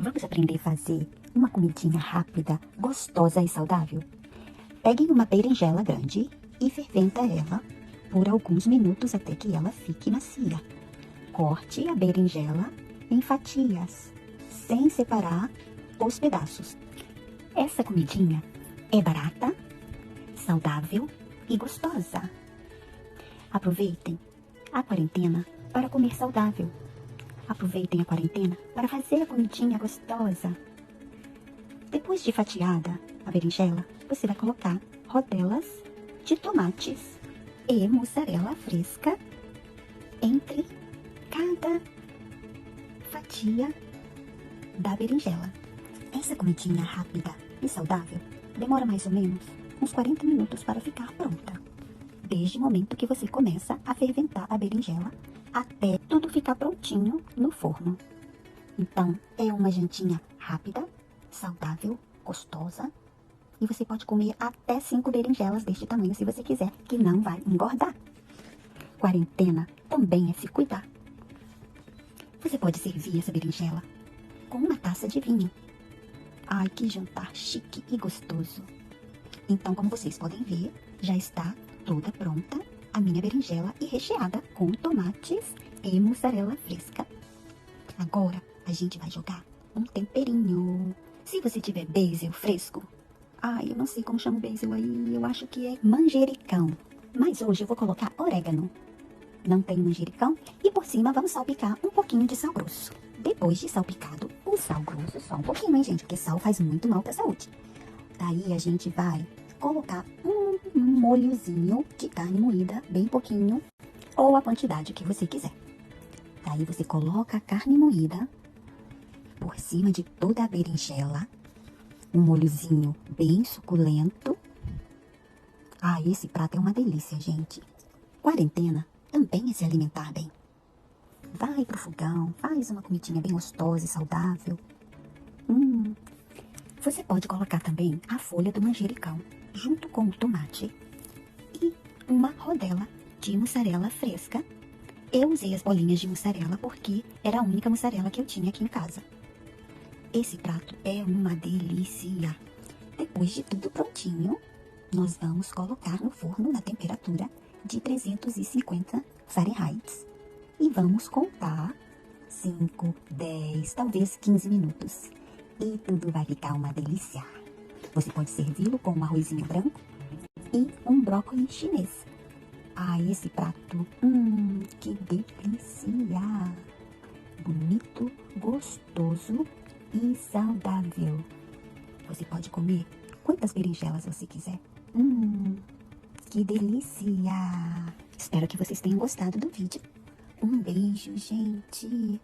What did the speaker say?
Vamos aprender a fazer uma comidinha rápida, gostosa e saudável? Peguem uma berinjela grande e ferventa ela por alguns minutos até que ela fique macia. Corte a berinjela em fatias, sem separar os pedaços. Essa comidinha é barata, saudável e gostosa. Aproveitem a quarentena para comer saudável. Aproveitem a quarentena para fazer a comidinha gostosa. Depois de fatiada a berinjela, você vai colocar rodelas de tomates e mussarela fresca entre cada fatia da berinjela. Essa comidinha rápida e saudável demora mais ou menos uns 40 minutos para ficar pronta. Desde o momento que você começa a ferventar a berinjela até tudo ficar prontinho no forno. Então, é uma jantinha rápida, saudável, gostosa. E você pode comer até 5 berinjelas deste tamanho se você quiser, que não vai engordar. Quarentena também é se cuidar. Você pode servir essa berinjela com uma taça de vinho. Ai, que jantar chique e gostoso. Então, como vocês podem ver, já está toda pronta a minha berinjela e recheada com tomates e mussarela fresca. Agora, a gente vai jogar um temperinho. Se você tiver basil fresco, eu não sei como chama o basil aí, eu acho que é manjericão. Mas hoje eu vou colocar orégano. Não tem manjericão. E por cima vamos salpicar um pouquinho de sal grosso. Depois de salpicado o sal grosso, só um pouquinho, hein, gente? Porque sal faz muito mal para a saúde. Daí a gente vai colocar um molhozinho de carne moída, bem pouquinho, ou a quantidade que você quiser. Daí você coloca a carne moída por cima de toda a berinjela, um molhozinho bem suculento. Esse prato é uma delícia, gente. Quarentena também é se alimentar bem. Vai pro fogão, faz uma comidinha bem gostosa e saudável. Você pode colocar também a folha do manjericão, junto com o tomate e uma rodela de mussarela fresca. Eu usei as bolinhas de mussarela porque era a única mussarela que eu tinha aqui em casa. Esse prato é uma delícia. Depois de tudo prontinho, nós vamos colocar no forno na temperatura de 350 Fahrenheit. E vamos contar 5, 10, talvez 15 minutos. E tudo vai ficar uma delícia. Você pode servi-lo com um arrozinho branco e um brócolis chinês. Esse prato, que delícia! Bonito, gostoso e saudável. Você pode comer quantas berinjelas você quiser. Que delícia! Espero que vocês tenham gostado do vídeo. Um beijo, gente.